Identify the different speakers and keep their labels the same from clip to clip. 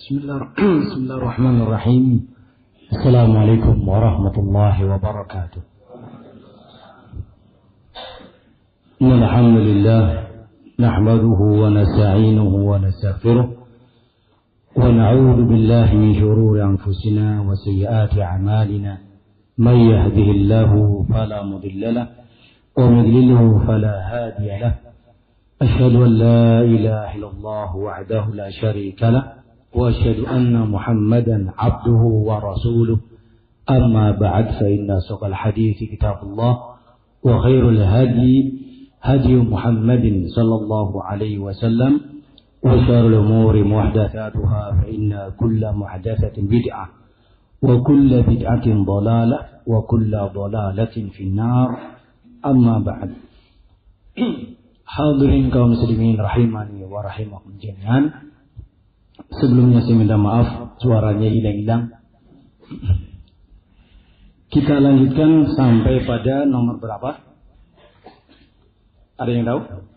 Speaker 1: Bismillahirrahmanirrahim. Assalamualaikum warahmatullahi wabarakatuh. Alhamdulillah nahmaduhu wa nasta'inuhu wa nastaghfiruh wa na'udzu billahi min shururi anfusina wa sayyiati a'malina. May yahdihillahu fala mudilla lahu wa may yudlilhu fala hadiya lahu. Asyhadu an la ilaha illallah wahdahu la syarika lahu وأشهد أن محمدا عبده ورسوله أما بعد فإن أصدق الحديث كتاب الله وخير الهدي هدي محمد صلى الله عليه وسلم وشر الأمور محدثاتها فإن كل محدثة بدعة وكل بدعة ضلالة وكل ضلالة في النار أما بعد. Hadirin kaum muslimin rahimani wa rahimakum jami'an. Sebelumnya saya minta maaf suaranya hilang-hilang. Kita lanjutkan sampai pada nomor berapa? Ada yang tahu?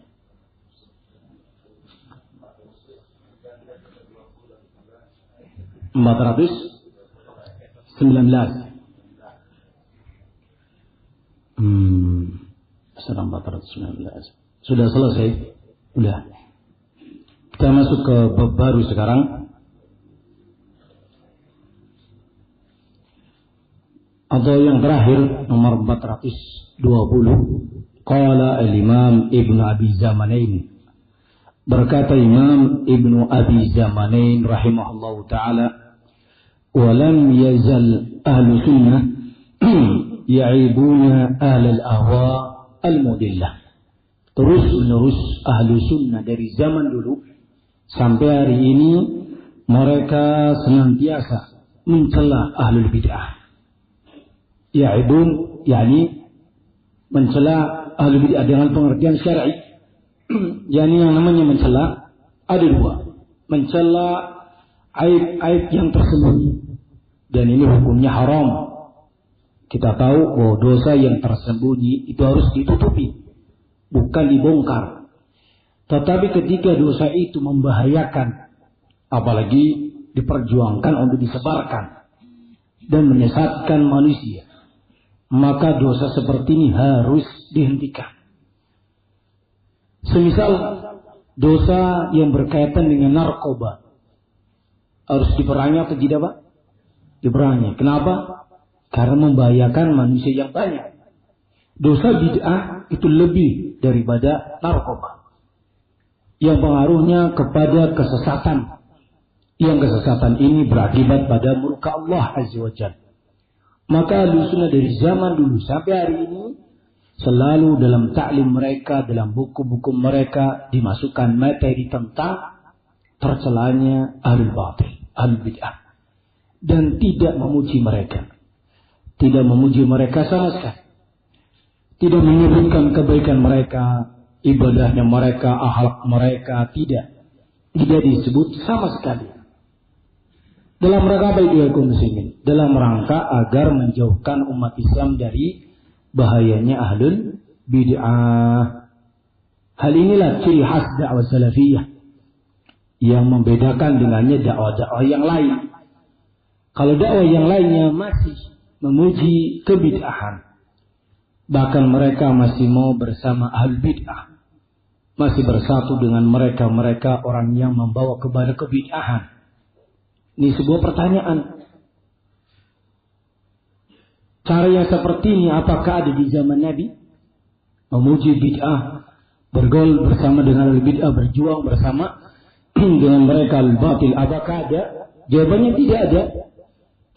Speaker 1: Sudah 419. Sudah selesai? Sudah. Kita masuk ke bab baru sekarang. Atau yang terakhir nomor 420. Qala al-Imam Ibnu Abi Zamanain. Berkata Imam Ibnu Abi Zamanain rahimahullahu taala, "Wa lam yazal ahlu sunnah ya'ibuna ahlal ahwa al-mudillah." Terus menerus ahlu sunnah dari zaman dulu sampai hari ini mereka senantiasa mencela ahlul bid'ah. Ya'ibun, yakni mencela ahlul bid'ah dengan pengertian syar'i. yakni yang namanya mencela ada dua. Mencela aib-aib yang tersembunyi. Dan ini hukumnya haram. Kita tahu bahwa dosa yang tersembunyi itu harus ditutupi, bukan dibongkar. Tetapi ketika dosa itu membahayakan, apalagi diperjuangkan untuk disebarkan dan menyesatkan manusia, maka dosa seperti ini harus dihentikan. Semisal dosa yang berkaitan dengan narkoba, harus diperangi atau tidak, Pak? Diperangi. Kenapa? Karena membahayakan manusia yang banyak. Dosa bid'ah itu lebih daripada narkoba, yang pengaruhnya kepada kesesatan. Yang kesesatan ini berakibat pada murka Allah Azza wa Jalla. Maka ahlussunnah dari zaman dulu sampai hari ini selalu dalam taklim mereka, dalam buku-buku mereka dimasukkan materi tentang tercelanya ahlul batil, ahlul bid'ah, dan tidak memuji mereka. Tidak memuji mereka sama sekali. Tidak menyebutkan kebaikan mereka, ibadahnya mereka, akhlak mereka, tidak disebut sama sekali. Dalam rangka apa itu kaum muslimin? Dalam rangka agar menjauhkan umat Islam dari bahayanya ahlul bid'ah. Hal inilah ciri khas dakwah salafiyah yang membedakan dengannya dakwah-dakwah yang lain. Kalau dakwah yang lainnya masih memuji kebid'ahan, bahkan mereka masih mau bersama ahlul bid'ah, masih bersatu dengan mereka orang yang membawa kepada kebid'ahan. Ini sebuah pertanyaan. Cara yang seperti ini apakah ada di zaman Nabi? Memuji bid'ah, bergaul bersama dengan al-bid'ah, berjuang bersama dengan mereka al-batil, apakah ada? Jawabannya tidak ada.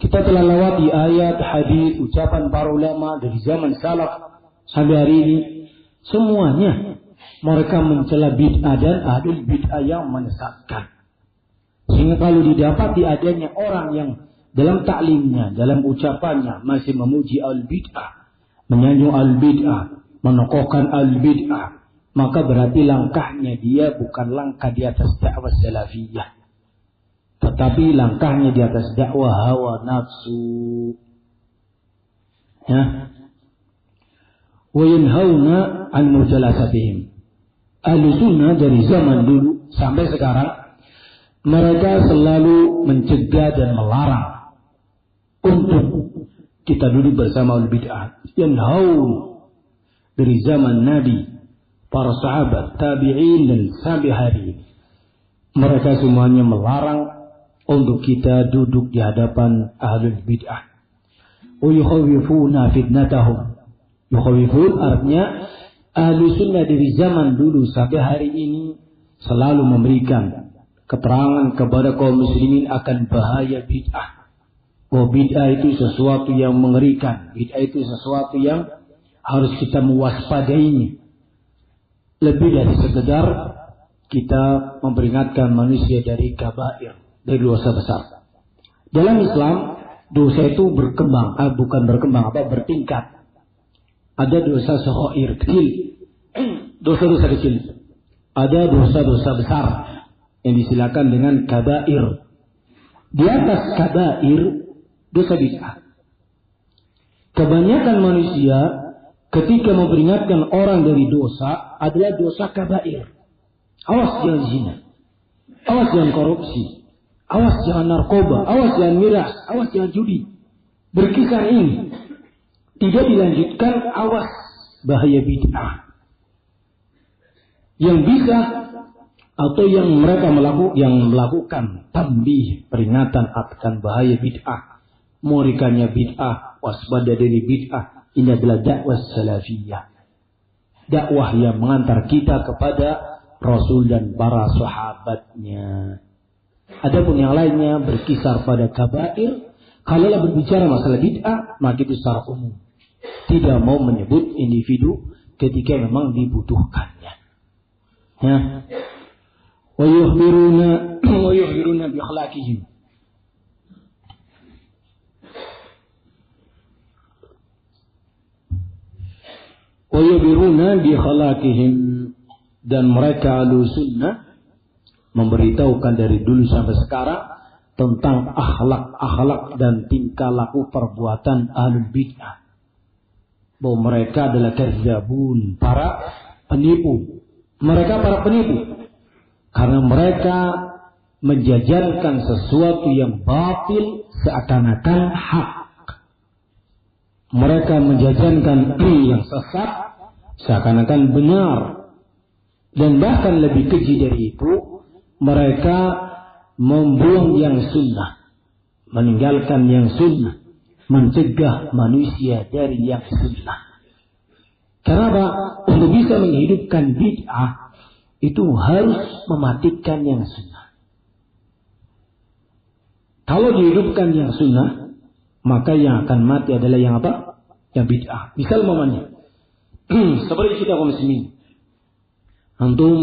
Speaker 1: Kita telah lewati ayat, hadis, ucapan para ulama dari zaman salaf sampai hari ini. Semuanya mereka mencela bid'ah dan ahlul bid'ah yang menyesatkan. Sehingga kalau didapati adanya orang yang dalam taklimnya, dalam ucapannya masih memuji al-bid'ah, menyanjung al-bid'ah, menokohkan al-bid'ah, maka berarti langkahnya dia bukan langkah di atas dakwah salafiyah, tetapi langkahnya di atas dakwah hawa nafsu. Ya. Wa yanhauna an mujalasatihim. Ahlussunnah dari zaman dulu sampai sekarang mereka selalu mencegah dan melarang untuk kita duduk bersama al-bid'ah. Yanhaun dari zaman Nabi, para sahabat, tabi'in dan sampai hari ini. Mereka semuanya melarang untuk kita duduk di hadapan ahlul bid'ah. Wa yukhawifuna fitnatahum. Yukhawifun artinya ahlu sunnah dari zaman dulu sampai hari ini selalu memberikan keterangan kepada kaum muslimin akan bahaya bid'ah. Bahwa bid'ah itu sesuatu yang mengerikan. Bid'ah itu sesuatu yang harus kita mewaspadainya. Lebih dari sekedar kita memperingatkan manusia dari kabair, dari dosa besar. Dalam Islam, dosa itu bertingkat. Ada dosa saghair, kecil. Dosa-dosa kecil. Ada dosa-dosa besar yang disilakan dengan kabair. Di atas kabair, dosa bid'ah. Kebanyakan manusia ketika memperingatkan orang dari dosa adalah dosa kabair. Awas jangan zina. Awas jangan korupsi. Awas jangan narkoba. Awas jangan miras. Awas jangan judi. Berkisar ini. Tidak dilanjutkan awas bahaya bid'ah. Yang bisa atau yang mereka melakukan tambih peringatan akan bahaya bid'ah. Mengerikannya bid'ah. Waspada dari bid'ah. Ini adalah dakwah salafiyah. Dakwah yang mengantar kita kepada Rasul dan para sahabatnya. Adapun yang lainnya berkisar pada kabair. Kalaulah berbicara masalah bid'ah, maka itu secara umum. Tidak mau menyebut individu ketika memang dibutuhkannya. Ya. Wa yukhbiruna bi akhlaqihim. Wa yukhbiruna bi akhlaqihim. Dan mereka ahlu sunnah memberitahukan dari dulu sampai sekarang tentang akhlak dan tingkah laku perbuatan ahlul bid'ah. Bahwa mereka adalah kadzabun, para penipu. Mereka para penipu. Karena mereka menjajarkan sesuatu yang batil seakan-akan hak. Mereka menjajarkan yang sesat seakan-akan benar. Dan bahkan lebih keji dari itu, mereka membuang yang sunnah, meninggalkan yang sunnah, mencegah manusia dari yang sunnah. Karena untuk bisa menghidupkan bid'ah, itu harus mematikan yang sunnah. Kalau dihidupkan yang sunnah, maka yang akan mati adalah yang apa? Yang bid'ah. Misal momennya, seperti kita kaum muslimin, antum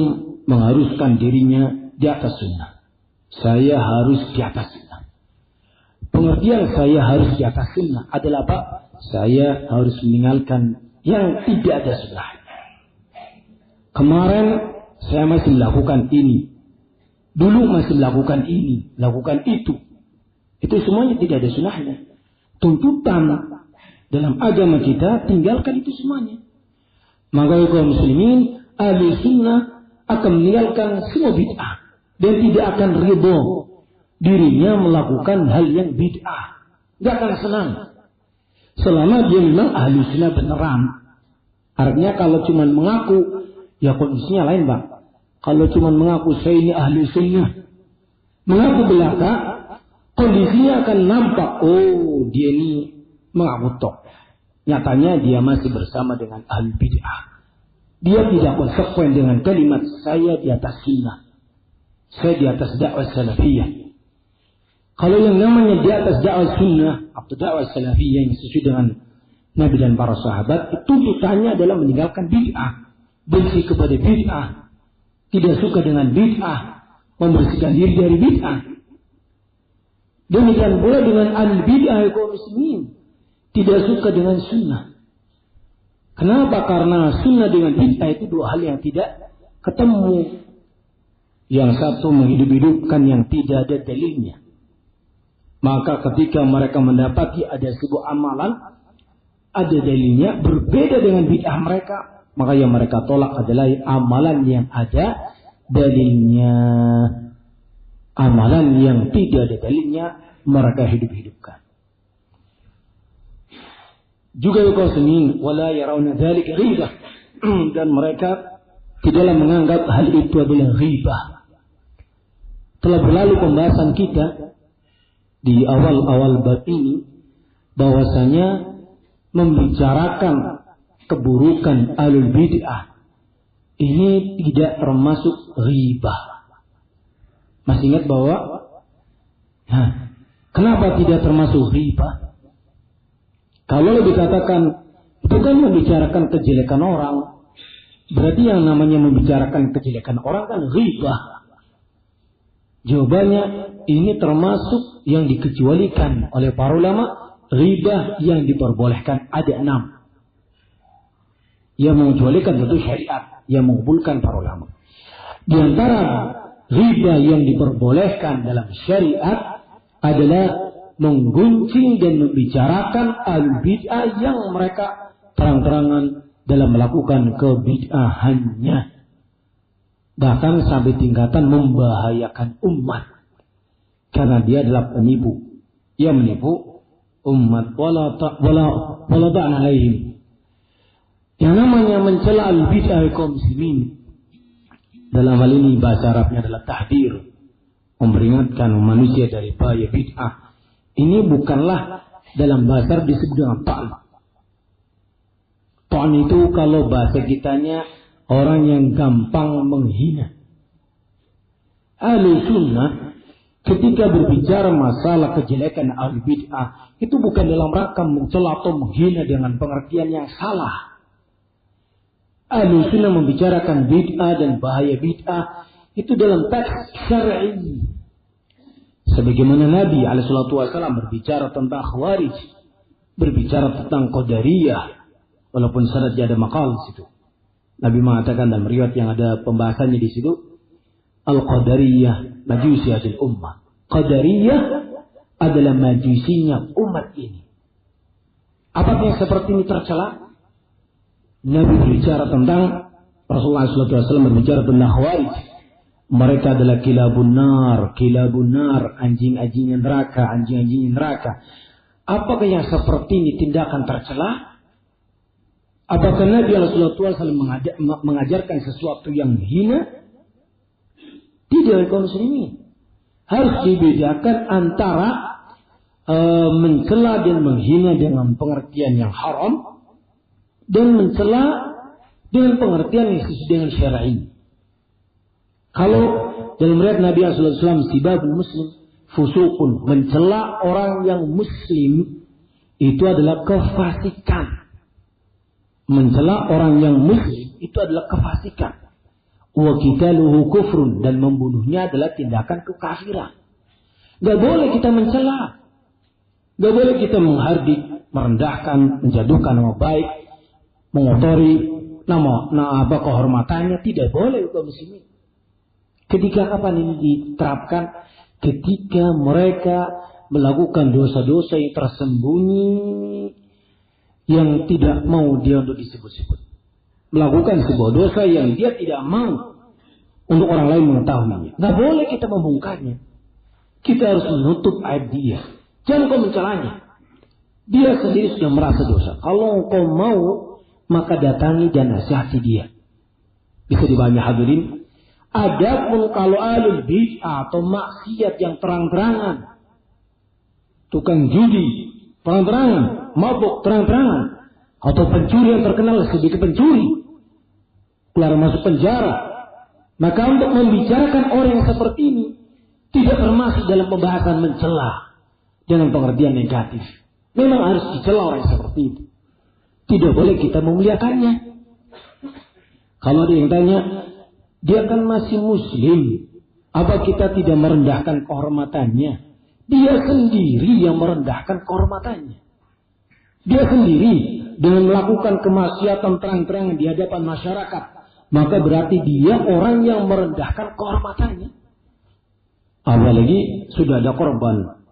Speaker 1: mengharuskan dirinya di atas sunnah. Saya harus di atas sunnah. Pengertian saya harus di atas sunnah adalah apa? Saya harus meninggalkan yang tidak ada sunnah. Kemarin saya masih melakukan ini. Dulu masih melakukan ini, lakukan itu. Itu semuanya tidak ada sunnahnya. Tuntutan dalam agama kita, tinggalkan itu semuanya. Maka kaum muslimin ahli sunnah akan meninggalkan semua bid'ah dan tidak akan ridho dirinya melakukan hal yang bid'ah. Tidak akan senang selama dia memang ahli sunnah beneran. Artinya kalau cuma mengaku, ya kondisinya lain bang. Kalau cuma mengaku saya ini ahli sunnah, mengaku belaka, kondisinya akan nampak, oh dia ini mengaku tok. Nyatanya dia masih bersama dengan ahli bid'ah. Dia tidak konsekuen dengan kalimat saya di atas sunnah. Saya di atas dakwah salafiyah. Kalau yang namanya di atas dakwah sunnah atau dakwah salafiyah yang sesuai dengan Nabi dan para sahabat, itu tuntutannya adalah meninggalkan bid'ah, benci kepada bid'ah, tidak suka dengan bid'ah, membersihkan diri dari bid'ah. Demikian pula dengan al-bid'ah kaum muslimin, tidak suka dengan sunnah. Kenapa? Karena sunnah dengan bid'ah itu dua hal yang tidak ketemu. Yang satu menghidup-hidupkan yang tidak ada dalilnya. Maka ketika mereka mendapati ada sebuah amalan, ada dalilnya berbeda dengan bid'ah mereka, maka yang mereka tolak adalah amalan yang ada dalilnya. amalan yang tidak ada dalilnya mereka hidup-hidupkan. Juga yuqasimin wala yarawna dzalika ghibah, dan mereka tidaklah menganggap hal itu adalah ghibah. Telah berlalu pembahasan kita di awal-awal bab ini bahwasanya membicarakan keburukan ahlul bid'ah ini tidak termasuk ghibah. Masih ingat bahwa kenapa tidak termasuk ghibah? Kalau dikatakan bukan membicarakan kejelekan orang, berarti yang namanya membicarakan kejelekan orang kan ghibah. Jawabannya ini termasuk yang dikecualikan oleh para ulama. Ghibah yang diperbolehkan ada 6. Yang mengecualikan tentu syariat, yang mengumpulkan para ulama. Di antara ghibah yang diperbolehkan dalam syariat adalah menggunjing dan membicarakan al-bid'ah yang mereka terang-terangan dalam melakukan kebid'ahannya. Bahkan sampai tingkatan membahayakan umat. Karena dia adalah penipu. Ia menipu umat. Wala ta'an alaihim. Yang namanya mencela al-bid'ah kaum muslimin. Dalam hal ini bahasa Arabnya adalah tahdir. Memperingatkan manusia dari bahaya bid'ah. Ini bukanlah dalam bahasa disebut dengan ta'an. Ta'an itu kalau bahasa kitanya orang yang gampang menghina. Ahli sunnah ketika berbicara masalah kejelekan ahli bid'ah itu bukan dalam rangka mencela atau menghina dengan pengertian yang salah. Ahli sunnah membicarakan bid'ah dan bahaya bid'ah itu dalam teks syar'i. Sebagaimana Nabi SAW berbicara tentang Khawarij, berbicara tentang Qadariyah, walaupun sanadnya ada maqal di situ. Nabi mengatakan dalam riwayat yang ada pembahasannya di situ, Al-Qadariyah majusiyatul ummah. Qadariyah adalah majusinya umat ini. Apakah yang seperti ini tercela? Nabi berbicara tentang Rasulullah SAW berbicara tentang Khawarij. Mereka adalah kilabun nar, anjing-anjing neraka, anjing-anjing neraka. Apakah yang seperti ini tindakan tercela? Apakah Nabi Rasulullah SAW mengajarkan sesuatu yang hina? Tidak, kaum muslimin. Harus dibedakan antara mencela dan menghina dengan pengertian yang haram dan mencela dengan pengertian yang sesuai dengan syar'i. Kalau dalam riwayat Nabi SAW sibabul muslim fusukun, mencela orang yang muslim itu adalah kefasikan. Mencela orang yang muslim itu adalah kefasikan. Wa qitaluhu kufrun, dan membunuhnya adalah tindakan kekafiran. Gak boleh kita mencela. Gak boleh kita menghardik, merendahkan, menjatuhkan nama baik, mengotori nama kehormatannya. Tidak boleh kaum muslimin. Ketika kapan ini diterapkan? Ketika mereka melakukan dosa-dosa yang tersembunyi, yang tidak mau dia untuk disebut-sebut. Melakukan sebuah dosa yang dia tidak mau untuk orang lain mengetahuinya. Nggak boleh kita membongkarnya. Kita harus menutup aib dia. Jangan kau mencelanya. Dia sendiri sudah merasa dosa. Kalau kau mau, maka datangi dan nasihati dia. Bisa dibahas hadirin. Adapun kalau ahlul bid'ah atau maksiat yang terang-terangan, tukang judi terang-terangan, mabuk terang-terangan, atau pencuri yang terkenal sebagai pencuri, keluar masuk penjara, maka untuk membicarakan orang yang seperti ini tidak termasuk dalam pembahasan mencela dengan pengertian negatif. Memang harus dicela orang yang seperti itu. Tidak boleh kita memuliakannya. Kalau ada yang tanya, dia kan masih muslim, apa kita tidak merendahkan kehormatannya? Dia sendiri yang merendahkan kehormatannya. Dia sendiri dengan melakukan kemaksiatan terang-terangan di hadapan masyarakat, maka berarti dia orang yang merendahkan kehormatannya. Apalagi sudah ada korban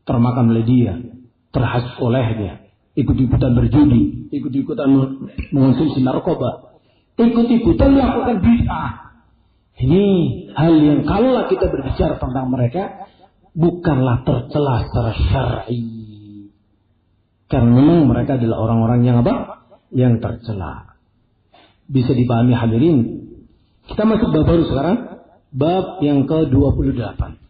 Speaker 1: termakan oleh dia, terhasut olehnya, ikut-ikutan berjudi, ikut-ikutan mengonsumsi narkoba, ikut-ikutan melakukan bid'ah. Ini hal yang kalaulah kita berbicara tentang mereka bukanlah tercela secara syar'i. Karena memang mereka adalah orang-orang yang apa? Yang tercela. Bisa dipahami hadirin. Kita masuk bab baru sekarang. Bab yang ke-28.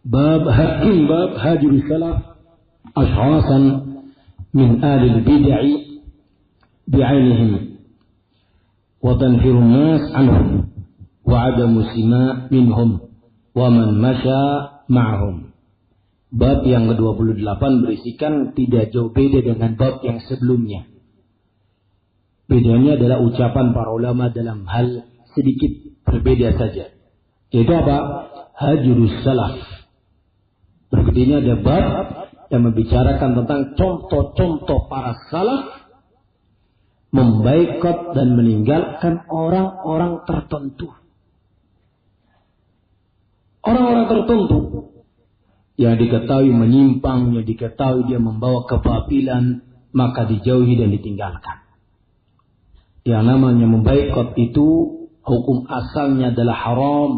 Speaker 1: Bab hajrus salaf ash'asan min ahli al-bid'ah bi'ainihim wa tanfiru an-nas anhum wa 'adamu sima' minhum wa man masya ma'hum. Bab yang ke-28 berisikan tidak jauh beda dengan bab yang sebelumnya. Bedanya adalah ucapan para ulama dalam hal sedikit berbeda saja. Yaitu apa? Hajrus salaf. Berikut ini ada bab yang membicarakan tentang contoh-contoh para salaf membaikot dan meninggalkan orang-orang tertentu. Orang-orang tertentu yang diketahui menyimpang, yang diketahui dia membawa kebatilan, maka dijauhi dan ditinggalkan. Yang namanya membaikot itu hukum asalnya adalah haram.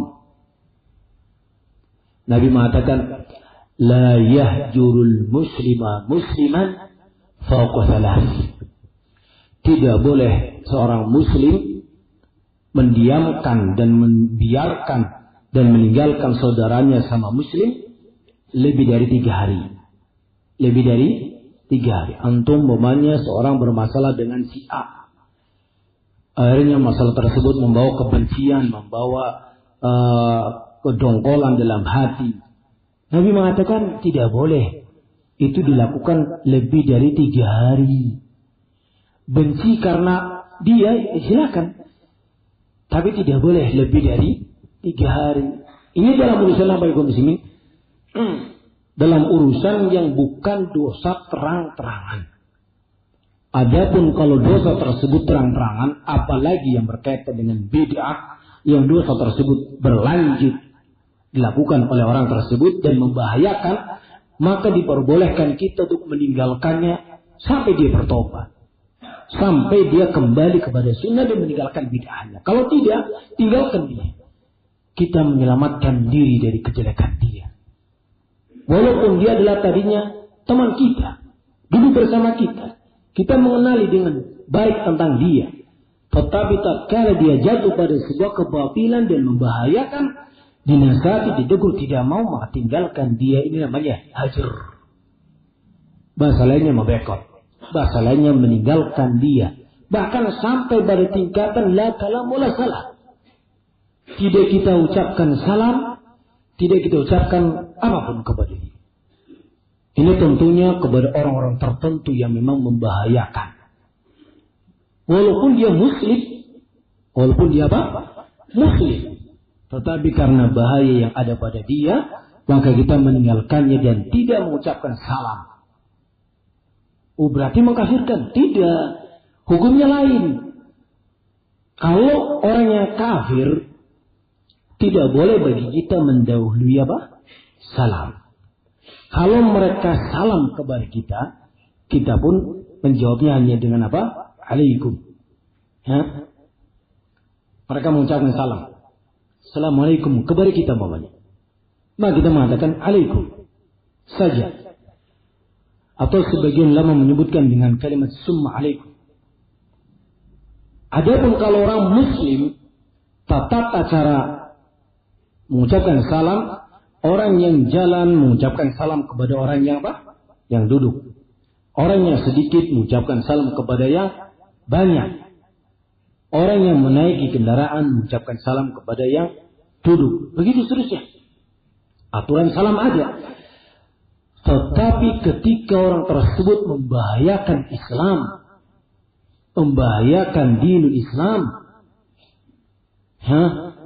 Speaker 1: Nabi mengatakan, la yahjurul muslima musliman fawqa thalath. Tidak boleh seorang muslim mendiamkan dan membiarkan dan meninggalkan saudaranya sama muslim lebih dari 3 hari. Lebih dari 3 hari. Antum umpamanya seorang bermasalah dengan si A. Akhirnya masalah tersebut membawa kebencian, membawa kedongkolan dalam hati. Nabi mengatakan tidak boleh. Itu dilakukan lebih dari 3 hari. Benci karena dia, silakan. Tapi tidak boleh lebih dari 3 hari. Ini dalam urusan apa ya muslimin? Dalam urusan yang bukan dosa terang-terangan. Adapun kalau dosa tersebut terang-terangan, apalagi yang berkaitan dengan bid'ah, yang dosa tersebut berlanjut dilakukan oleh orang tersebut dan membahayakan, maka diperbolehkan kita untuk meninggalkannya sampai dia bertobat, sampai dia kembali kepada sunnah dan meninggalkan bid'ahnya. Kalau tidak, tinggalkan dia. Kita menyelamatkan diri dari kejelekan dia. Walaupun dia adalah tadinya teman kita, duduk bersama kita, kita mengenali dengan baik tentang dia. Tetapi tatkala dia jatuh pada sebuah kebatilan dan membahayakan, dinasihati, ditegur, tidak mau, maka tinggalkan dia. Ini namanya hajr. Bahasa lainnya membekot. Bahasa lainnya meninggalkan dia. Bahkan sampai pada tingkatan la kalam wala salam. Tidak kita ucapkan salam, tidak kita ucapkan apapun kepada dia. Ini tentunya kepada orang-orang tertentu yang memang membahayakan. Walaupun dia muslim, walaupun dia apa? Muslim. Tetapi karena bahaya yang ada pada dia, maka kita meninggalkannya dan tidak mengucapkan salam. Oh, berarti mengkafirkan? Tidak. Hukumnya lain. Kalau orangnya kafir, tidak boleh bagi kita mendahului apa? Salam. Kalau mereka salam kepada kita, kita pun menjawabnya hanya dengan apa? Alaikum. Ya? Mereka mengucapkan salam. Assalamualaikum kepada kita mamanya. Maka kita mengatakan alaikum saja. Atau sebagian lama menyebutkan dengan kalimat summa alaikum. Adapun kalau orang muslim, tata cara mengucapkan salam, orang yang jalan mengucapkan salam kepada orang yang apa? Yang duduk. Orang yang sedikit mengucapkan salam kepada yang banyak. Orang yang menaiki kendaraan mengucapkan salam kepada yang duduk. Begitu seterusnya. Aturan salam ada. Tetapi ketika orang tersebut membahayakan Islam, membahayakan dinul Islam,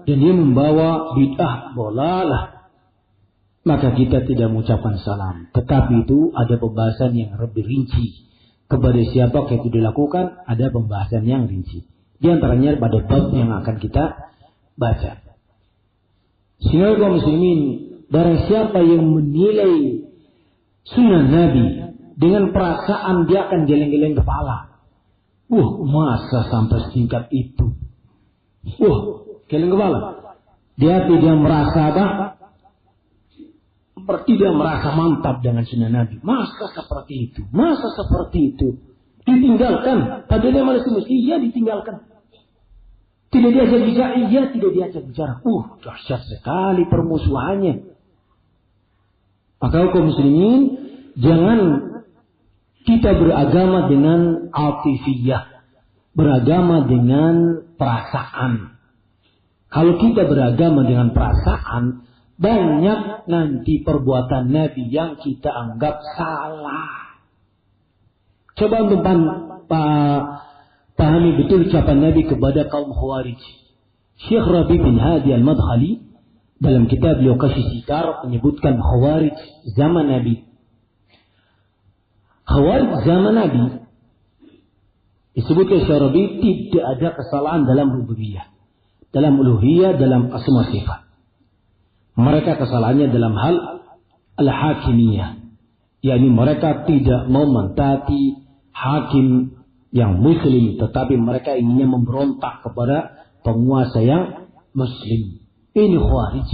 Speaker 1: dan dia membawa bid'ah dolalah, maka kita tidak mengucapkan salam. Tetapi itu ada pembahasan yang lebih rinci. Kepada siapa itu dilakukan, ada pembahasan yang rinci. Di antaranya pada bab yang akan kita baca. Sehingga kaum muslimin, barang siapa yang menilai sunnah Nabi Dengan perasaan dia akan geleng-geleng kepala. Masa sampai setingkat itu? Geleng kepala. Dia tidak merasa apa? Tidak merasa mantap dengan sunnah Nabi. Masa seperti itu? Ditinggalkan. Padahal dia manusia mesti ditinggalkan. Tidak diajak bicara, tidak diajak bicara. Dahsyat sekali permusuhannya. Maka kaum muslimin, jangan kita beragama dengan atifiyah, beragama dengan perasaan. Kalau kita beragama dengan perasaan, banyak nanti perbuatan Nabi yang kita anggap salah. Coba untuk pahami betul ucapan Nabi kepada kaum Khawarij. Syekh Rabi bin Hadi al-Madkhali dalam kitab beliau Kasih Sitar menyebutkan Khawarij zaman Nabi. Khawarij zaman Nabi disebutkan Syekh Rabi tidak ada kesalahan dalam rububiyah, dalam uluhiyah, dalam asma sifat. Mereka kesalahannya dalam hal al-hakimiyah, yakni mereka tidak mau mentaati hakim yang muslim, tetapi mereka inginnya memberontak kepada penguasa yang muslim. Ini Khawarij.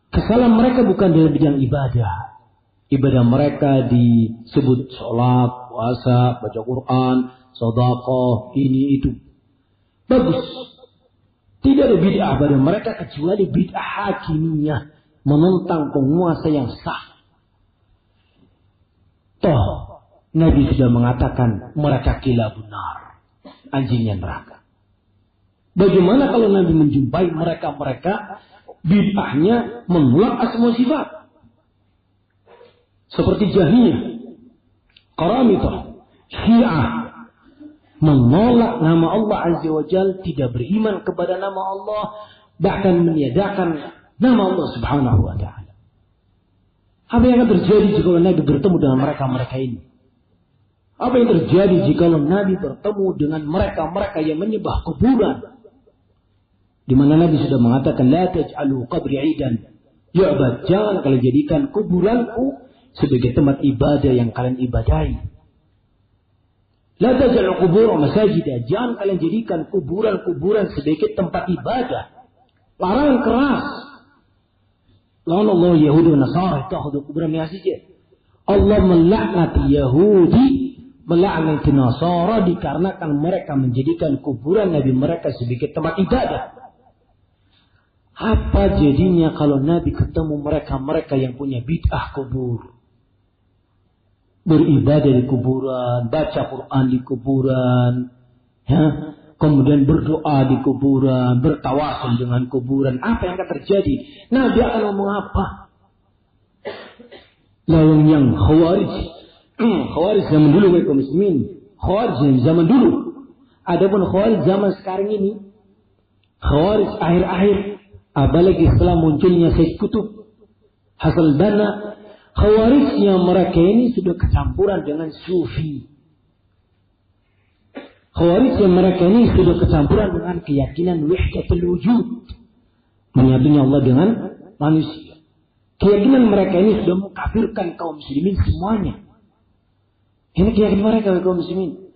Speaker 1: Kesalahan mereka bukan dalam bidang ibadah. Ibadah mereka disebut sholat, puasa, baca Quran, sedekah, ini itu. Bagus. Tidak ada bid'ah pada mereka kecuali bid'ah hakimiyah, menentang penguasa yang sah. Nabi sudah mengatakan mereka kilabun nar, anjingnya neraka. Bagaimana kalau Nabi menjumpai mereka bid'ahnya menolak asma sifat? Seperti Jahmiyah, Qaramitah, Syiah, menolak nama Allah Azza wa Jalla, tidak beriman kepada nama Allah, bahkan meniadakan nama Allah Subhanahu wa Ta'ala. Apa yang akan terjadi jika Nabi bertemu dengan mereka ini? Apa yang terjadi jika Nabi bertemu dengan mereka yang menyembah kuburan? Di mana Nabi sudah mengatakan, la taj'alu qabri 'idan yu'bad. Jangan kalian jadikan kuburanku sebagai tempat ibadah yang kalian ibadahi. La taj'alu qubur masajida. Jangan kalian jadikan kuburan-kuburan sebagai tempat ibadah. Larangan keras. Lawan Allah Yahudi dan Nasara takhudhu kuburan masjid. Allah melaknati Yahudi, melaknati Nasara dikarenakan mereka menjadikan kuburan Nabi mereka sebagai tempat ibadah. Apa jadinya kalau Nabi ketemu mereka yang punya bid'ah kubur? Beribadah di kuburan, baca Quran di kuburan, kemudian berdoa di kuburan, bertawasul dengan kuburan. Apa yang akan terjadi? Nabi akan ngomong apa? Lalu yang Khawarij zaman dulu, kaum muslimin. Khawarij zaman dulu. Adapun Khawarij zaman sekarang ini, Khawarij akhir-akhir, apalagi setelah munculnya Syekh Qutb, Hasan Banna, Khawarijnya mereka ini sudah kecampuran dengan Sufi. Khawarijnya mereka ini sudah kecampuran dengan keyakinan wahdatul wujud, menyatunya Allah dengan manusia. Keyakinan mereka ini sudah mengkafirkan kaum muslimin semuanya. Ini keyakinan mereka kaum muslimin.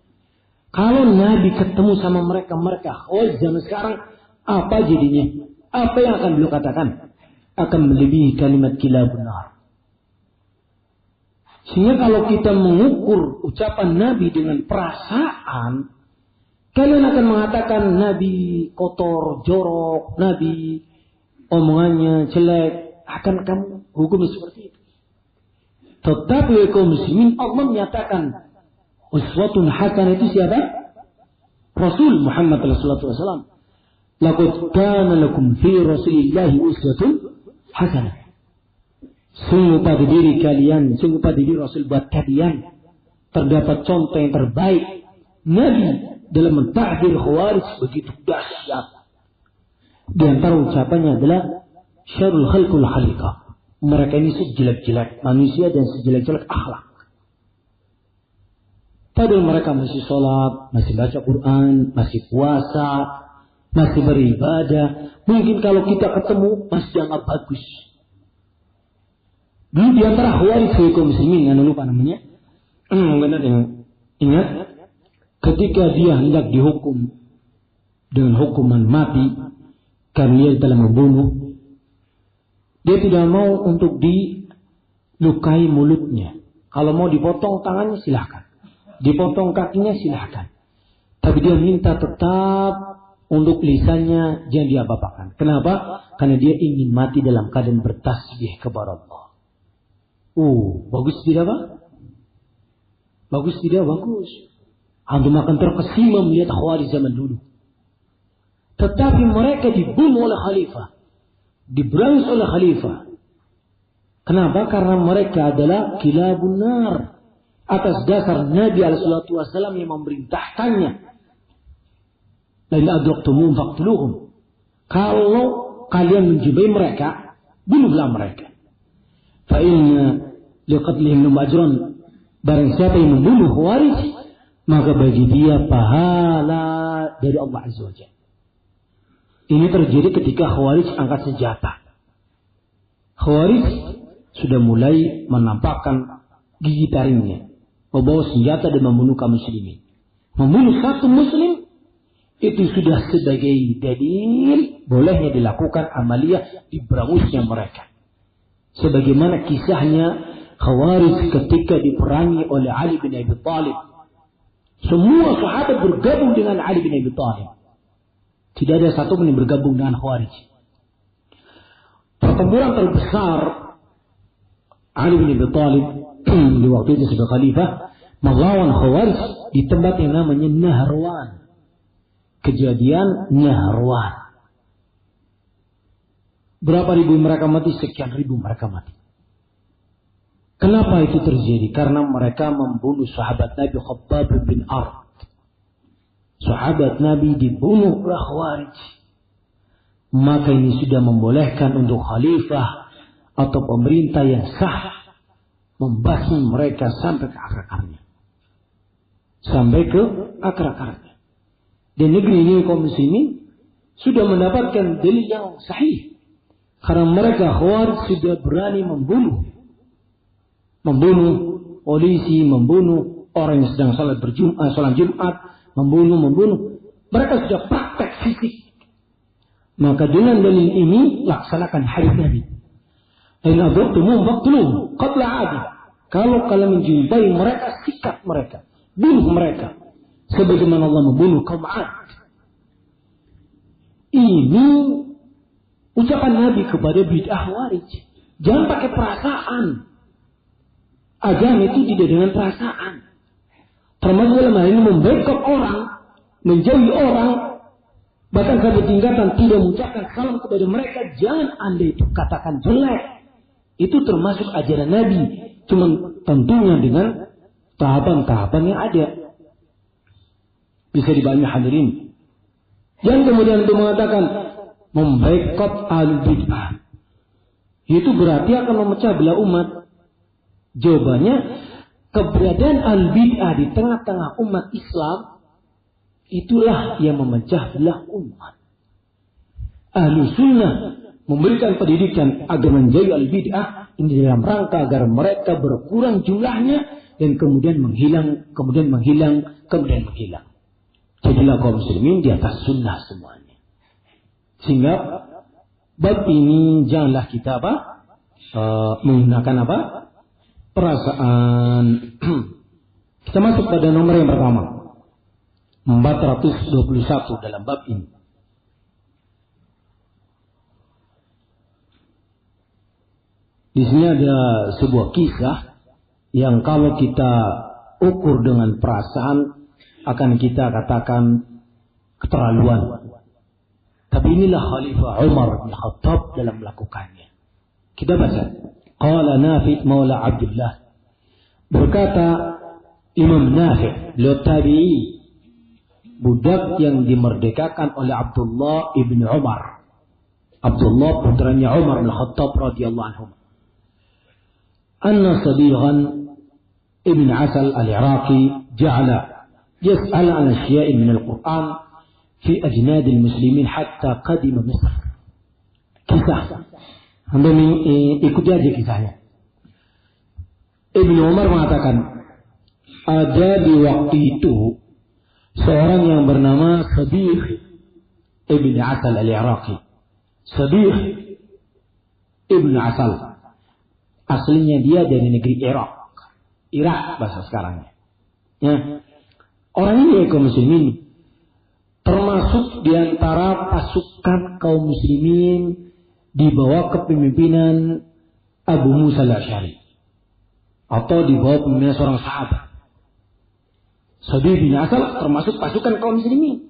Speaker 1: Kalau Nabi ketemu sama mereka Khawarij zaman sekarang, apa jadinya? Apa yang akan beliau katakan? Akan melebihi kalimat kilabun nar. Sehingga kalau kita mengukur ucapan Nabi dengan perasaan, kalian akan mengatakan Nabi kotor, jorok, Nabi omongannya jelek, akan kamu hukum seperti itu. Tetapi kaum muslimin, Allah menyatakan uswatun hasanah itu siapa? Rasul Muhammad sallallahu alaihi wasallam. Laqad kana lakum fi Rasulillahi uswatun hasanah. Sungguh pada diri kalian, sungguh pada diri Rasul buat kalian terdapat contoh yang terbaik. Nabi dalam mentahdir Khawarij begitu dahsyat. Di antara ucapannya adalah syarrul khalqul khaliqah. Mereka ini sejelek-jelek manusia dan sejelek-jelek akhlak. Padahal mereka masih sholat, masih baca Quran, masih puasa, masih beribadah. Mungkin kalau kita ketemu masih dianggap bagus. Dulu di antara Khawarij kaum muslimin, yang lupa namanya, mungkin ada yang ingat, ketika dia hendak dihukum dengan hukuman mati karena dia telah membunuh, dia tidak mau untuk dilukai mulutnya. Kalau mau dipotong tangannya silahkan, dipotong kakinya silahkan, tapi dia minta tetap untuk lisannya jangan diapa-apakan. Kenapa? Karena dia ingin mati dalam keadaan bertasbih kepada Allah. Bagus tidak, Pak? Bagus tidak? Bagus. Antum akan terkesima melihat Khawarij zaman dulu. Tetapi mereka dibunuh oleh khalifah, diberangus oleh khalifah. Kenapa? Karena mereka adalah kilabun nar. Atas dasar Nabi SAW yang memerintahkannya. Lain adraktumum faqtuluhum. Kalau kalian menjumpai mereka, bunuhlah mereka. Fa inna liqatlihim ajran. Barang siapa yang membunuh Khawarij, maka bagi dia pahala dari Allah Azza wa Jalla. Ini terjadi ketika Khawarij angkat senjata. Khawarij sudah mulai menampakkan gigi taringnya, membawa senjata dan membunuh kaum muslimin. Membunuh satu muslim itu sudah sebagai dalil bolehnya dilakukan amaliyah diberangusnya mereka. Sebagaimana kisahnya Khawarij ketika diperangi oleh Ali bin Abi Thalib. Semua sahabat bergabung dengan Ali bin Abi Thalib. Tidak ada satu pun yang bergabung dengan Khawarij. Pertempuran terbesar Ali bin Abi Thalib di waktu itu sebagai khalifah melawan Khawarij di tempat yang namanya Nahrawan. Kejadian Nahrawan. Berapa ribu mereka mati? Sekian ribu mereka mati. Kenapa itu terjadi? Karena mereka membunuh sahabat Nabi Khabbab bin Arad. Sahabat Nabi dibunuh oleh Khawarij. Maka ini sudah membolehkan untuk khalifah atau pemerintah yang sah membasmi mereka sampai ke akar-akarnya. Sampai ke akar-akarnya. Dan negeri ini kaum muslimin sudah mendapatkan dalil yang sahih. Karena mereka Khawarij sudah berani membunuh polisi, membunuh orang yang sedang salat Jumat, membunuh. Mereka sudah praktek fisik. Maka dengan dalil ini laksanakan hadis Nabi. In adraktumum faqtuluhum qabla 'adi. Kalau kalian menjumpai mereka, sikat mereka, bunuh mereka sebagaimana Allah membunuh kaum 'Ad. Ini ucapan Nabi kepada bid'ah Khawarij. Jangan pakai perasaan. Agama itu tidak dengan perasaan. Termasuk dalam hal ini memboikot orang, menjauhi orang, bahkan sampai tingkatan tidak mengucapkan salam kepada mereka. Jangan Anda itu katakan jelek. Itu termasuk ajaran Nabi. Cuma tentunya dengan tahapan-tahapan yang ada. Bisa dibahami hadirin. Jangan kemudian itu mengatakan memboikot al-bid'ah. Itu berarti akan memecah belah umat. Jawabannya, keberadaan al-bid'ah di tengah-tengah umat Islam itulah yang memecah belah umat. Ahlu sunnah memberikan pendidikan agar menjauhi al-bid'ah ini dalam rangka agar mereka berkurang jumlahnya dan kemudian menghilang. Jadilah kaum muslimin di atas sunnah semuanya. Sehingga bab ini janganlah kita menggunakan perasaan. Kita masuk pada nomor yang pertama, 421 dalam bab ini. Di sini ada sebuah kisah yang kalau kita ukur dengan perasaan akan kita katakan keterlaluan. Tapi inilah Khalifah Umar bin Khattab dalam melakukannya. Kita baca. Qala Nafi' Maula Abdullah. Berkata Imam Nafi', beliau tabi'i, budak yang dimerdekakan oleh Abdullah ibn Umar. Abdullah putranya Umar bin Khattab radhiyallahu anhu. Anna Sabighan ibn Asal al-Iraqi ja'ala yas'al an asya'i min al-Qur'an fi ajnad al-muslimin hatta qadima Misr. Kisah. Anda ikuti aja kisahnya. Ibnu Umar mengatakan, ada di waktu itu seorang yang bernama Sabih Ibn Asal al-Iraqi. Sabih Ibn Asal. Aslinya dia dari negeri Irak. Irak bahasa sekarangnya. Ya. Orang ini kaum muslimin termasuk di antara pasukan kaum muslimin di bawah kepemimpinan Abu Musa al-Asy'ari atau di bawah pemimpinan seorang sahabat. Sabih bin Asal termasuk pasukan kaum muslimin.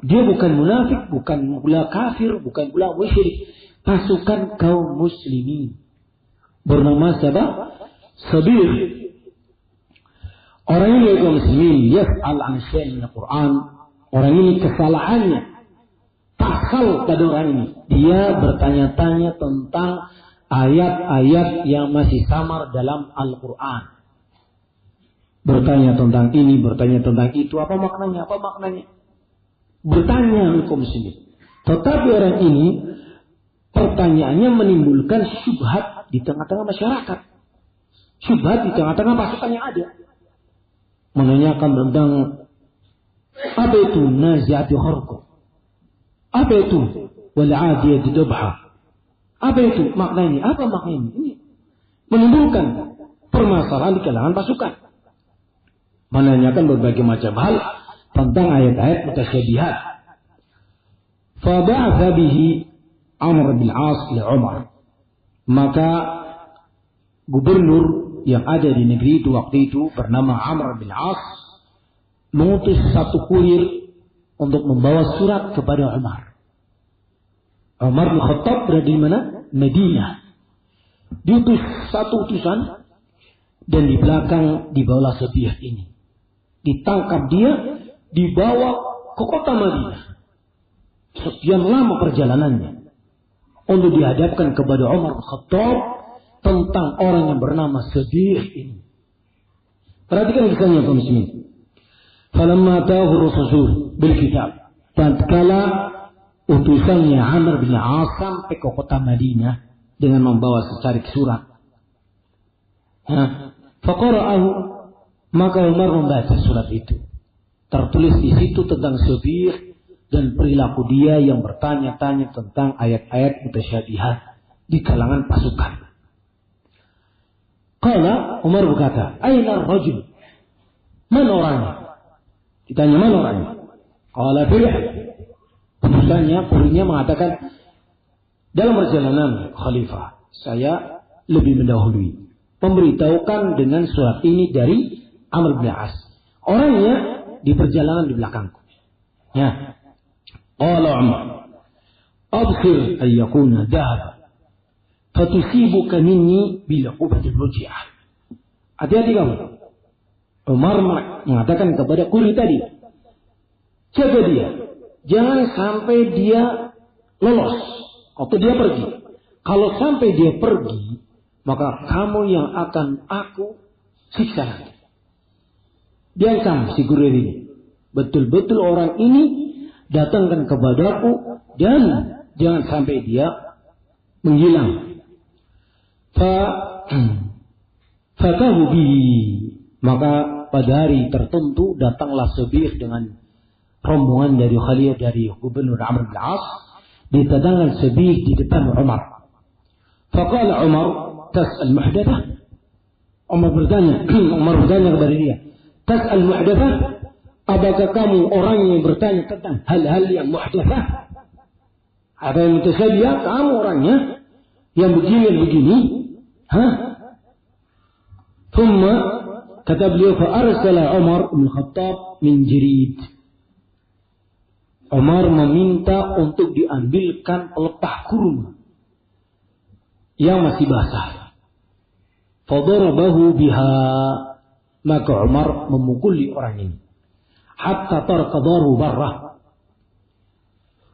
Speaker 1: Dia bukan munafik, bukan pula kafir, bukan pula musyrik. Pasukan kaum muslimin. Bernama siapa? Sabih. Orang ini kaum muslimin yas'al an syai'in min al-Qur'an. Orang ini kesalahannya pasal pada orang ini. Dia bertanya-tanya tentang ayat-ayat yang masih samar dalam Al-Quran. Bertanya tentang ini, bertanya tentang itu. Apa maknanya? Apa maknanya? Bertanya kaum muslimin. Tetapi orang ini pertanyaannya menimbulkan syubhat di tengah-tengah masyarakat. Syubhat di tengah-tengah pasukan yang ada. Menanyakan tentang apa itu nazi'ati kharqa? Apa itu wal'adiyati dabha? Apa itu maknanya? Apa maknanya? Ini menimbulkan permasalahan di kalangan pasukan. Menanyakan berbagai macam hal tentang ayat-ayat mutasyabihat. Fa ba'atha bihi Amr bin As ila Umar. Maka gubernur yang ada di negeri itu waktu itu bernama Amr bin As mengutus satu kurir untuk membawa surat kepada Umar. Umar bin Khattab berada di mana? Madinah. Diutus satu utusan dan di belakang dibawa Sabih ini. Ditangkap dia, dibawa ke kota Madinah. Sekian lama perjalanannya untuk dihadapkan kepada Umar bin Khattab tentang orang yang bernama Sabih ini. Perhatikan kisahnya kaum muslimin. Falamma ta'ahu Rasul bil kitab. Tatkala utusannya Amr bin As sampai ke kota Madinah dengan membawa secarik surat. Faqara'ahu, maka Umar membaca surat itu. Tertulis di situ tentang Sabih dan perilaku dia yang bertanya-tanya tentang ayat-ayat mutasyabihat di kalangan pasukan. Qala, Umar berkata, "Aina ar-rajul?" Mana orangnya? Ditanya mana orangnya? Qala firih. Kurirnya mengatakan, dalam perjalanan khalifah, saya lebih mendahului. Memberitahukan dengan surat ini dari Amr bin As. Orangnya di perjalanan di belakangku. Ya. Qala Umar, absir ayyakuna dhahaba fatusibuka minni bil ubatil ruji'ah. Hati-hati kamu. Umar mengatakan kepada kurir tadi, jaga dia. Jangan sampai dia lolos atau dia pergi. Kalau sampai dia pergi, maka kamu yang akan aku siksa nanti. Diancam si kurir ini. Betul-betul orang ini datangkan kepadaku dan jangan sampai dia menghilang. Fatahu bihi. Maka pada hari tertentu datanglah Sabih dengan rombongan dari Khalifah dari Gubernur Amr bin As. Ditadangkan Sabih di depan Umar. Faqala Umar, tas'al muhdathah? Umar bertanya kepada dia, tas'al muhdathah? Apakah kamu orang yang bertanya tentang hal-hal yang muhdathah? Apa yang mutasyabihat? Kamu orangnya yang begini. Thumma kata beliau, fa'arsala Umar bin Khattab min jirid. Umar meminta untuk diambilkan pelepah kurung yang masih basah. Fadarabahu biha. Maka Umar memukuli orang ini. Hatta tarqadaru barrah.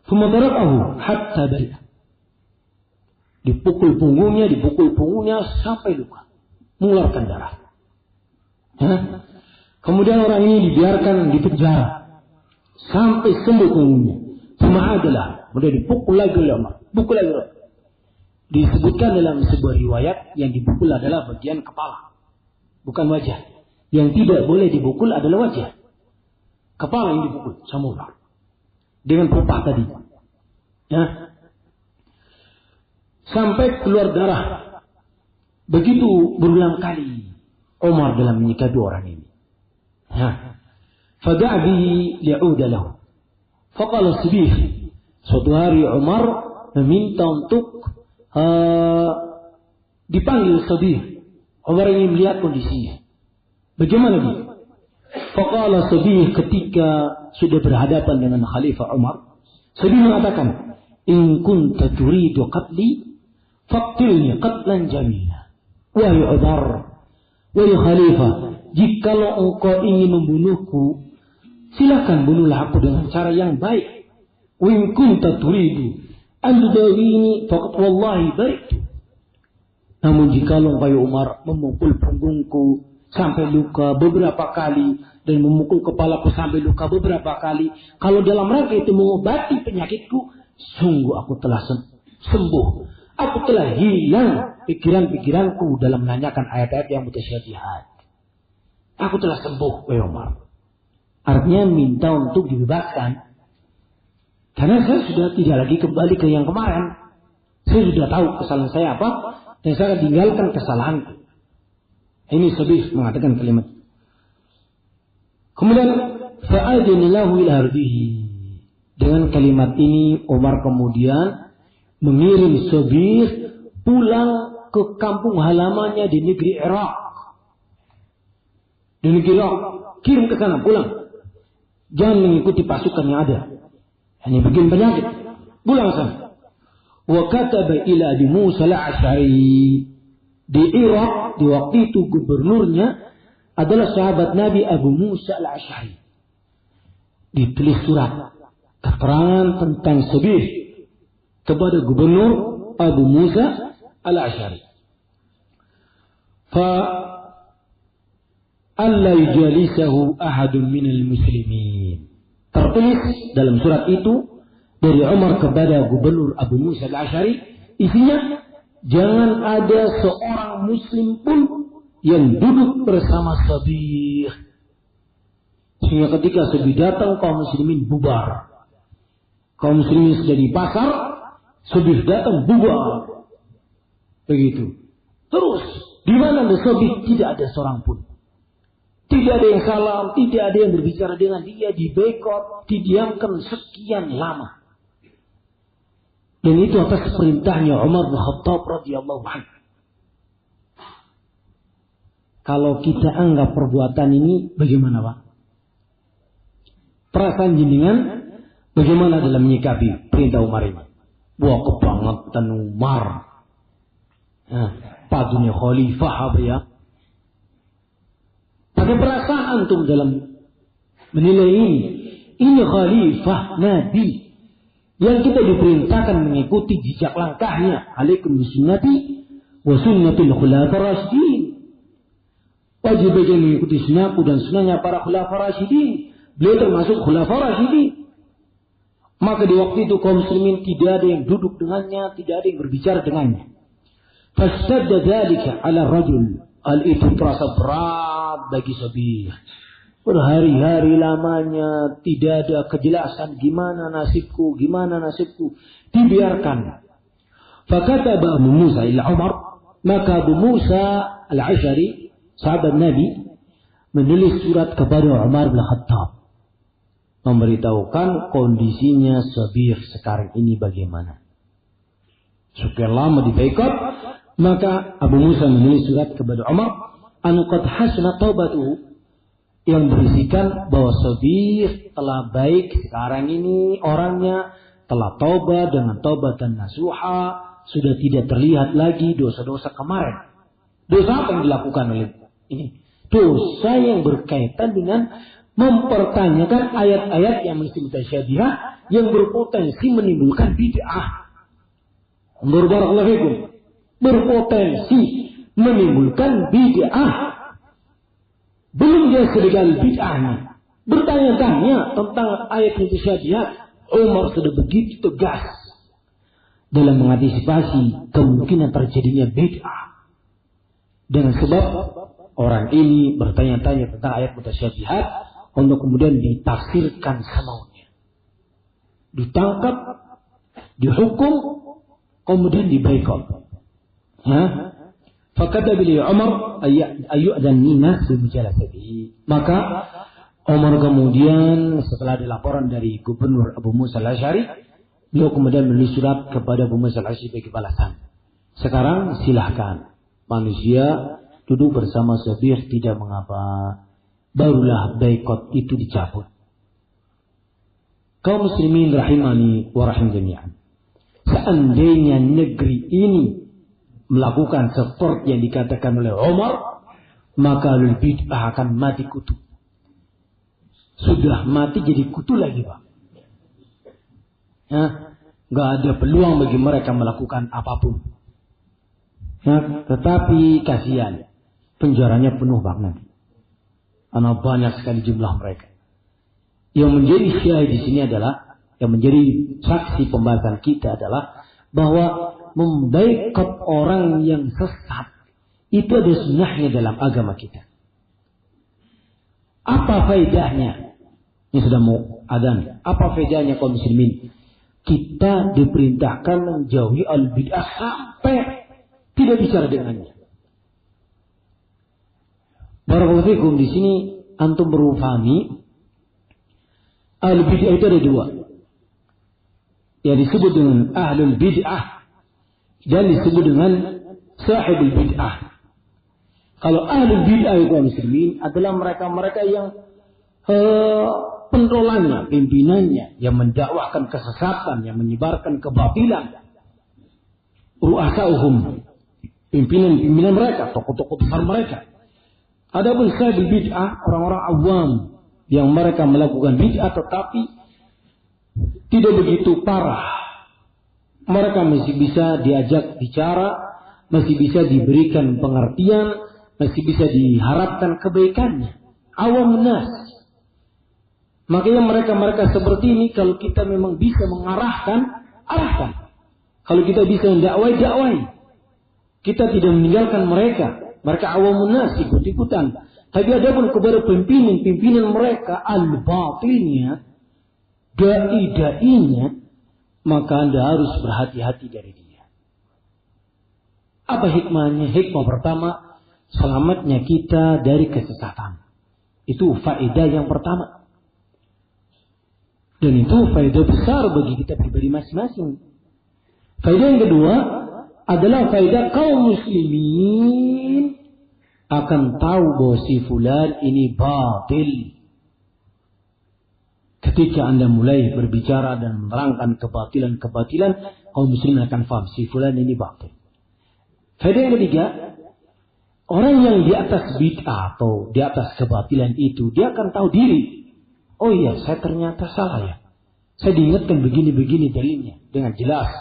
Speaker 1: Thumma daraqahu hatta bari'a. Dipukul punggungnya sampai luka. Mengeluarkan darah. Kemudian orang ini dibiarkan di penjara sampai sembuh punggungnya. Cuma adalah kemudian dipukul lagi oleh Umar. Pukul lagi. Disebutkan dalam sebuah riwayat yang dipukul adalah bagian kepala, bukan wajah. Yang tidak boleh dipukul adalah wajah. Kepala yang dipukul sama Umar dengan pelupa tadi. Ya. Sampai keluar darah. Begitu berulang kali Umar dalam menyikapi orang ini. Ya. Fada'a bihi li'uda lahu. Faqala Sabih. Suatu hari Umar meminta untuk dipanggil Sabih. Umar ingin melihat kondisinya. Bagaimana dia? Faqala Sabih ketika sudah berhadapan dengan Khalifah Umar. Sabih mengatakan, in kunta turidu qatli faqtilni qatlan jamila. Wahai Umar, wahai Khalifah, jikalau engkau ingin membunuhku, silakan bunuhlah aku dengan cara yang baik. Wa in kunta turidu an tudawini faqad wallahi baiktu. Namun jikalau wahai Umar memukul punggungku sampai luka beberapa kali dan memukul kepalaku sampai luka beberapa kali, kalau dalam rangka itu mengobati penyakitku, sungguh aku telah sembuh. Aku telah hilang pikiran-pikiranku dalam menanyakan ayat-ayat yang mutasyabihat. Aku telah sembuh, wahai Umar. Artinya minta untuk dibebaskan. Karena saya sudah tidak lagi kembali ke yang kemarin. Saya sudah tahu kesalahan saya apa, dan saya akan tinggalkan kesalahanku. Ini Sabih mengatakan kalimat. Kemudian fa'adinilahu ila ardihi. Dengan kalimat ini Umar kemudian mengirim Sabih pulang ke kampung halamannya di negeri Irak. Di negeri Irak, kirim ke sana, pulang. Jangan mengikuti pasukan yang ada. Hanya bikin penyakit. Pulang sana. Wa kataba ila Abi Musa al-Asy'ari. Di Irak, di waktu itu gubernurnya adalah sahabat Nabi Abu Musa al-Asy'ari. Ditulis surat keterangan tentang Sabih kepada gubernur Abu Musa al-Asy'ari. Fa alla yujalisahu ahadun minal muslimin. Tertulis dalam surat itu dari Umar kepada gubernur Abu Musa al-Asy'ari, isinya jangan ada seorang muslim pun yang duduk bersama Sabih. Sehingga ketika Sabih datang, kaum muslimin bubar. Kaum muslimin sudah di pasar, Sabih datang bubar. Begitu. Terus di mana ada Sabih tidak ada seorang pun. Tidak ada yang salam, tidak ada yang berbicara dengan dia, dibekot, didiamkan sekian lama. Dan itu atas perintahnya Umar bin Khattab radhiyallahu anhu. Kalau kita anggap perbuatan ini bagaimana, Pak? Perasaan jenengan bagaimana dalam menyikapi perintah Umar ini? Wah, kebangetan Umar. Nah, padunya khalifah apa ya? Pakai perasaan antum dalam menilai ini. Ini khalifah Nabi yang kita diperintahkan mengikuti jejak langkahnya. Alaikum bisunnati wa sunnatul khulafar rasyidin. Wajib bagi mengikuti sunnahku dan sunnahnya para khulafar rasyidin. Beliau termasuk khulafar rasyidin. Maka di waktu itu kaum muslimin tidak ada yang duduk dengannya, tidak ada yang berbicara dengannya. Fastadda dzalika 'ala rajul. Hal itu terasa berat bagi Sabih. Berhari-hari lamanya tidak ada kejelasan gimana nasibku. Dibiarkan. Fakataba Abu Musa ila Umar. Maka Abu Musa al-Asy'ari, sahabat Nabi, menulis surat kepada Umar bin Khattab. Memberitahukan kondisinya Sabih sekarang ini bagaimana. Sekian lama diboikot, maka Abu Musa menulis surat kepada Umar, anu qad hasana taubatuhu, yang berisikan bahwa Sabih telah baik sekarang ini orangnya, telah taubat dengan taubat dan nasuha, sudah tidak terlihat lagi dosa-dosa kemarin. Dosa apa yang dilakukan oleh ini? Dosa yang berkaitan dengan mempertanyakan ayat-ayat yang mesti mutasyabihat, yang berpotensi menimbulkan bid'ah. Barakallahu fikum. Berpotensi menimbulkan bid'ah. Belum dia sedikit bid'ahnya, bertanya-tanya tentang ayat mutasyabihat, Umar sudah begitu tegas. dalam mengantisipasi kemungkinan terjadinya bid'ah. Dengan sebab orang ini bertanya-tanya tentang ayat mutasyabihat untuk kemudian ditafsirkan semaunya. Ditangkap, dihukum, kemudian diboikot. Fakata beliau Umar ayyu'dhanni nas bimujalasatihi. Maka Umar kemudian setelah dilaporan dari gubernur Abu Musa al-Asy'ari, beliau kemudian menulis surat kepada Abu Musa al-Asy'ari sebagai balasan. Sekarang silahkan manusia duduk bersama Sabir, tidak mengapa. Barulah boikot itu dicabut. Kaum muslimin rahimani wa rahim jami'an. Seandainya negeri ini melakukan seperti yang dikatakan oleh Umar, maka ahlul bid'ah akan mati kutu. Sudah mati jadi kutu lagi, Pak. Gak ada peluang bagi mereka melakukan apapun. Tetapi kasihan, penjaranya penuh banget. Karena banyak sekali jumlah mereka. Yang menjadi syahid di sini adalah, yang menjadi saksi pembahasan kita adalah bahwa memboikot orang yang sesat itu ada sunnahnya dalam agama kita. Apa faedahnya? Ini sudah mau adzan. Apa faedahnya kaum muslimin? Kita diperintahkan menjauhi al-bid'ah sampai tidak bicara dengannya. Barakallahu fikum, di sini antum perlu pahami al-bid'ah itu ada dua. Yang disebut dengan ahlul bid'ah dan disebut dengan sahibul bid'ah. Kalau ahlul bid'ah itu muslimin adalah mereka-mereka yang pentolannya, pimpinannya, yang mendakwahkan kesesatan, yang menyebarkan kebatilan. Ru'asa'uhum, pimpinan-pimpinan mereka, tokoh-tokoh besar mereka. Adapun sahibul bid'ah, orang-orang awam yang mereka melakukan bid'ah tetapi tidak begitu parah. Mereka masih bisa diajak bicara, masih bisa diberikan pengertian, masih bisa diharapkan kebaikannya. Awam nas. Makanya mereka-mereka seperti ini, kalau kita memang bisa mengarahkan, arahkan. Kalau kita bisa mendakwai, dakwai. Kita tidak meninggalkan mereka. Mereka awam nas, ikut-ikutan. Tapi adapun kepada pimpinan mereka, al-batilnya, dai-dainya, maka Anda harus berhati-hati dari dia. Apa hikmahnya? Hikmah pertama, selamatnya kita dari kesesatan. Itu faedah yang pertama. Dan itu faedah besar bagi kita pribadi masing-masing. Faedah yang kedua adalah faedah kaum muslimin akan tahu bahwa si fulan ini batil. Ketika Anda mulai berbicara dan menerangkan kebatilan-kebatilan, kaum muslimin akan paham si fulan ini batil. Faedah yang ketiga, orang yang di atas bid'ah atau di atas kebatilan itu, dia akan tahu diri. Oh iya, saya ternyata salah ya. Saya diingatkan begini-begini dalilnya dengan jelas.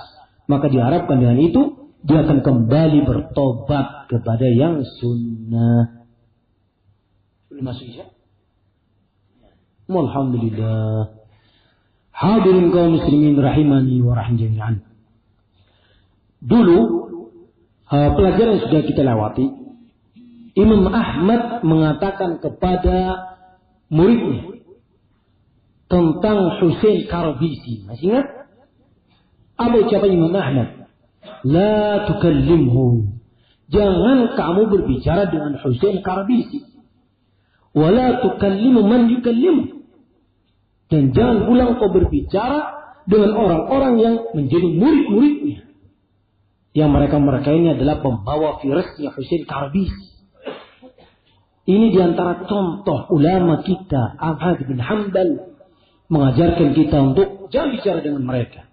Speaker 1: Maka diharapkan dengan itu, dia akan kembali bertobat kepada yang sunnah. Boleh masuk isya? Alhamdulillah. Hadirin kaum muslimin rahimani wa rahim jami'an. Dulu, pelajaran yang sudah kita lewati, Imam Ahmad mengatakan kepada muridnya tentang Husain Karabisi. Masih ingat? Apa ucapan Imam Ahmad? La tukallimhu. Jangan kamu berbicara dengan Husain Karabisi. Wala tukallimu man yukallimu. Dan jangan pulang kau berbicara dengan orang-orang yang menjadi murid-muridnya. Yang mereka-mereka ini adalah pembawa virusnya Husain Karabisi. Ini diantara contoh ulama kita, Ahmad bin Hanbal, mengajarkan kita untuk jangan bicara dengan mereka.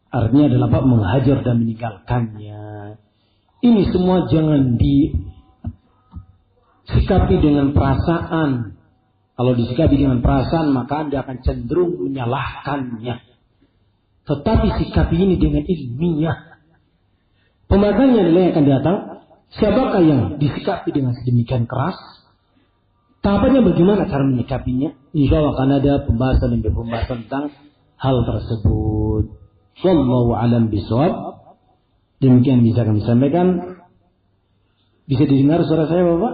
Speaker 1: Artinya adalah Pak menghajar dan meninggalkannya. Ini semua jangan disikapi dengan perasaan. Kalau disikapi dengan perasaan, maka Anda akan cenderung menyalahkannya. Tetapi sikapi ini dengan ilmiah. Pembahasannya adalah yang akan datang. Siapakah yang disikapi dengan sedemikian keras? Tahapannya bagaimana cara menyikapinya? Insya Allah akan ada pembahasan tentang hal tersebut. Wallahu a'lam bishawab. Demikian bisa kami sampaikan. Bisa didengar suara saya Bapak?